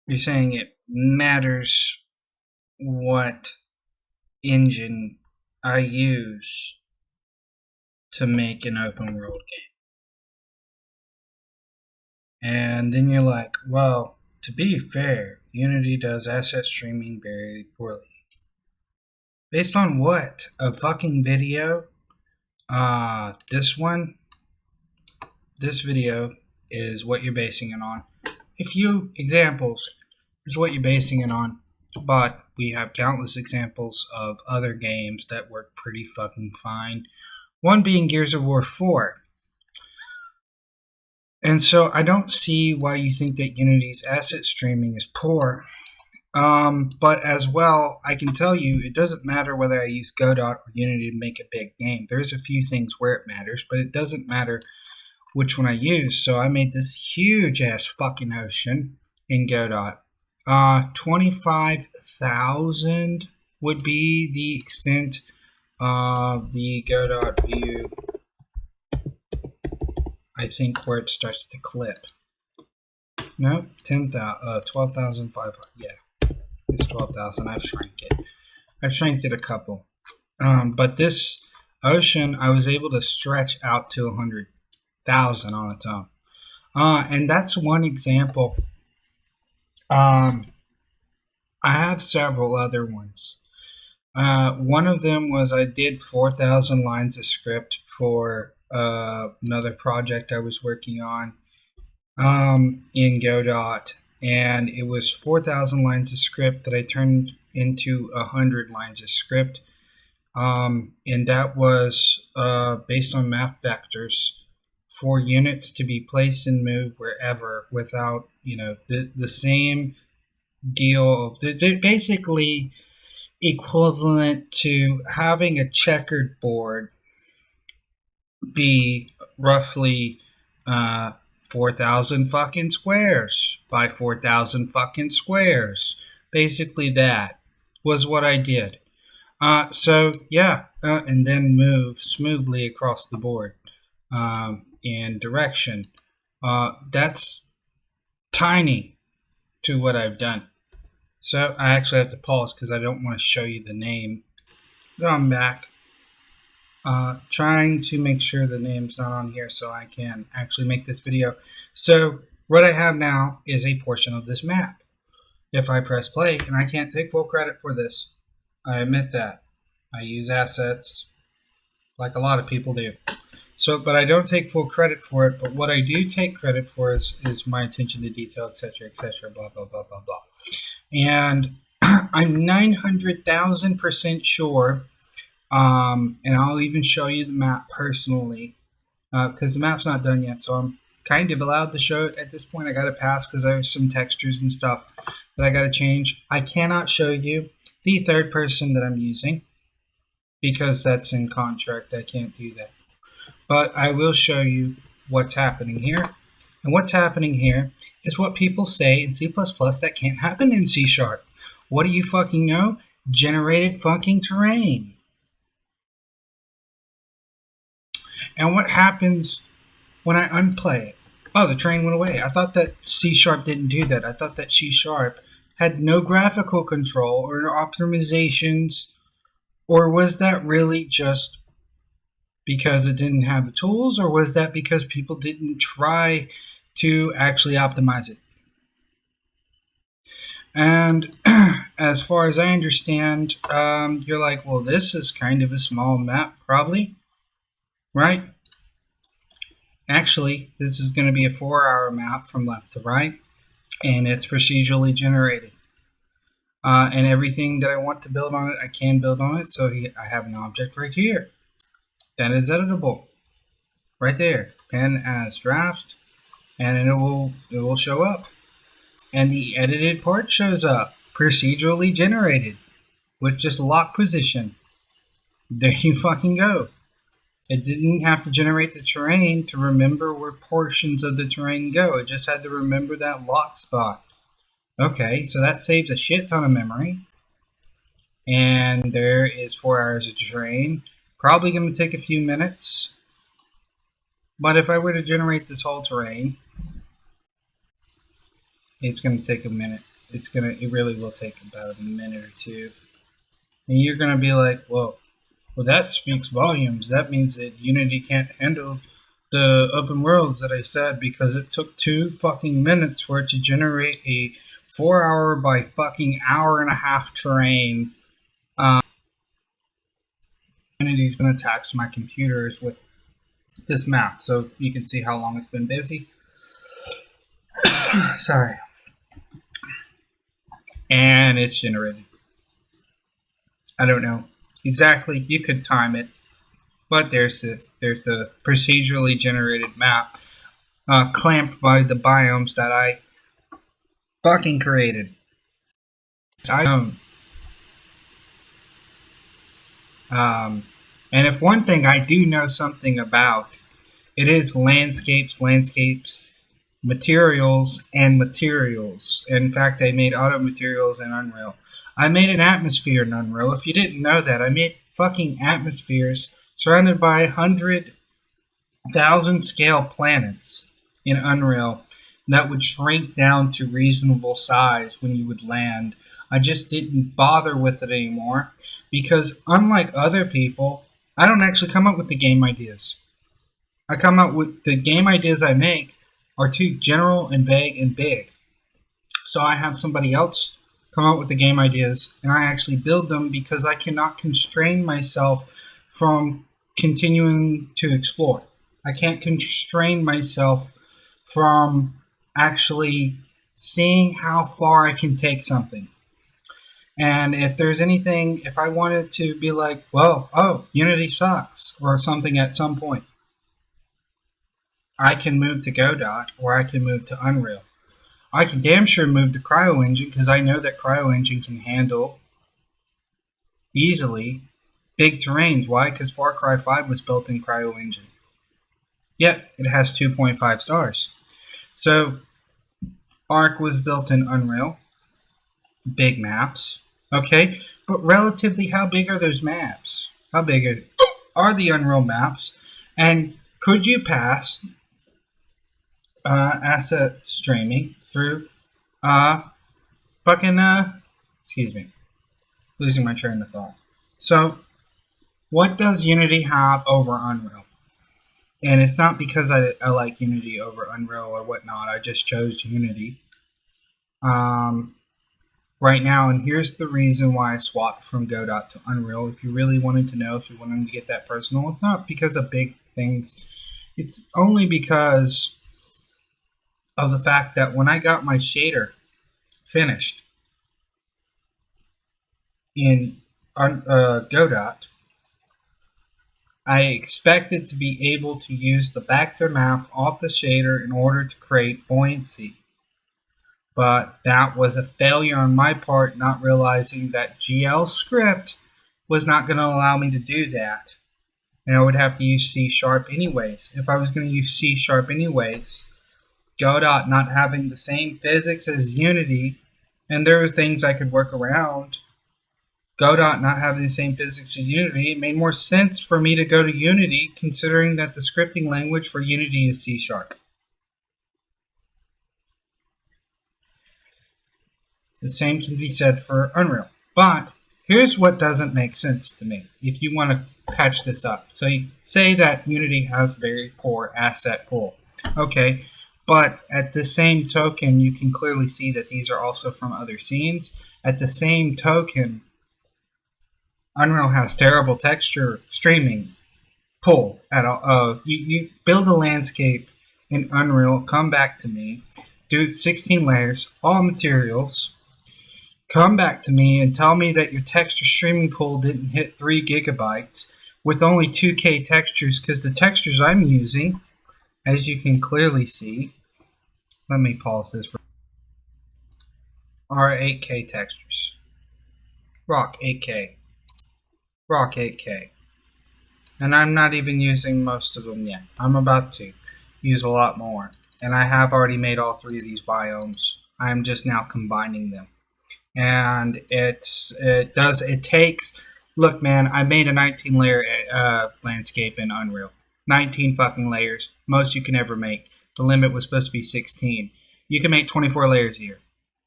You're saying it matters what engine I use to make an open world game. And then you're like, well, to be fair, Unity does asset streaming very poorly. Based on what? A fucking video? This video is what you're basing it on. A few examples is what you're basing it on. But we have countless examples of other games that work pretty fucking fine. One being Gears of War 4. And so I don't see why you think that Unity's asset streaming is poor. But as well, I can tell you it doesn't matter whether I use Godot or Unity to make a big game. There's a few things where it matters, but it doesn't matter which one I use. So I made this huge ass fucking ocean in Godot. 25,000 would be the extent of the Godot view. I think where it starts to clip. No, 12,500. Yeah, it's 12,000. I've shrank it. I've shranked it a couple. But this ocean, I was able to stretch out to 100,000 on its own. And that's one example. I have several other ones. One of them was I did 4,000 lines of script for another project I was working on in Godot, and it was 4,000 lines of script that I turned into 100 lines of script, and that was based on map vectors for units to be placed and moved wherever without, the same deal. Basically equivalent to having a checkered board be roughly 4,000 fucking squares by 4,000 fucking squares. Basically that was what I did. And then move smoothly across the board in direction. That's tiny to what I've done. So I actually have to pause because I don't want to show you the name. So I'm back. Trying to make sure the name's not on here so I can actually make this video. So what I have now is a portion of this map. If I press play, and I can't take full credit for this, I admit that. I use assets like a lot of people do. So, but I don't take full credit for it, but what I do take credit for is my attention to detail, etc., blah, blah, blah, blah, blah. And I'm 900,000% sure, and I'll even show you the map personally, because the map's not done yet, so I'm kind of allowed to show it at this point. I got to pass because there's some textures and stuff that I got to change. I cannot show you the third person that I'm using because that's in contract. I can't do that. But I will show you what's happening here. And what's happening here is what people say in C++ that can't happen in C#. What do you fucking know? Generated fucking terrain. And what happens when I unplay it? Oh, the terrain went away. I thought that C# didn't do that. I thought that C# had no graphical control or optimizations. Or was that really just because it didn't have the tools, or was that because people didn't try to actually optimize it? And as far as I understand, you're like, well, this is kind of a small map, probably, right? Actually, this is going to be a 4-hour map from left to right, and it's procedurally generated. And everything that I want to build on it, I can build on it. So I have an object right here that is editable, right there, pen as draft, and then it will show up, and the edited part shows up, procedurally generated, with just lock position. There you fucking go. It didn't have to generate the terrain to remember where portions of the terrain go. It just had to remember that lock spot. Okay, so that saves a shit ton of memory, and there is 4 hours of terrain. Probably going to take a few minutes, but if I were to generate this whole terrain, it's going to take a minute. it really will take about a minute or two. And you're gonna be like, well, that speaks volumes. That means that Unity can't handle the open worlds that I said, because it took 2 fucking minutes for it to generate a 4-hour by fucking hour-and-a-half terrain. Unity's gonna tax my computers with this map, so you can see how long it's been busy. Sorry. And it's generated. I don't know exactly. You could time it, but there's the procedurally generated map, clamped by the biomes that I fucking created. I own. And if one thing I do know something about, it is landscapes, materials, and materials. In fact, I made auto materials in Unreal. I made an atmosphere in Unreal. If you didn't know that, I made fucking atmospheres surrounded by 100,000 scale planets in Unreal that would shrink down to reasonable size when you would land. I just didn't bother with it anymore because, unlike other people, I don't actually come up with the game ideas. I come up with the game ideas I make are too general and vague and big. So I have somebody else come up with the game ideas, and I actually build them because I cannot constrain myself from continuing to explore. I can't constrain myself from actually seeing how far I can take something. And if there's anything, if I wanted to be like, well, Unity sucks or something at some point, I can move to Godot or I can move to Unreal. I can damn sure move to CryoEngine because I know that CryoEngine can handle easily big terrains. Why? Because Far Cry 5 was built in CryoEngine. Yet, it has 2.5 stars. So, Ark was built in Unreal. Big maps. Okay, but relatively, how big are those maps? How big are the Unreal maps? And could you pass asset streaming through excuse me, losing my train of thought. So, what does Unity have over Unreal? And it's not because I like Unity over Unreal or whatnot. I just chose Unity right now, and here's the reason why I swapped from Godot to Unreal. If you really wanted to know, if you wanted to get that personal, it's not because of big things. It's only because of the fact that when I got my shader finished in Godot, I expected to be able to use the vector map off the shader in order to create buoyancy. But that was a failure on my part, not realizing that GL script was not going to allow me to do that. And I would have to use C# anyways. If I was going to use C# anyways, Godot not having the same physics as Unity, and there were things I could work around, Godot not having the same physics as Unity, it made more sense for me to go to Unity, considering that the scripting language for Unity is C#. The same can be said for Unreal. But here's what doesn't make sense to me, if you want to patch this up. So you say that Unity has very poor asset pool. Okay, but at the same token, you can clearly see that these are also from other scenes. At the same token, Unreal has terrible texture streaming pull at all. You build a landscape in Unreal, come back to me, do 16 layers, all materials, come back to me and tell me that your texture streaming pool didn't hit 3 gigabytes with only 2K textures, because the textures I'm using, as you can clearly see, let me pause this, are 8K textures. Rock 8K. Rock 8K. And I'm not even using most of them yet. I'm about to use a lot more. And I have already made all 3 of these biomes. I'm just now combining them. And look man, I made a 19 layer landscape in Unreal. 19 fucking layers. Most you can ever make. The limit was supposed to be 16. You can make 24 layers here.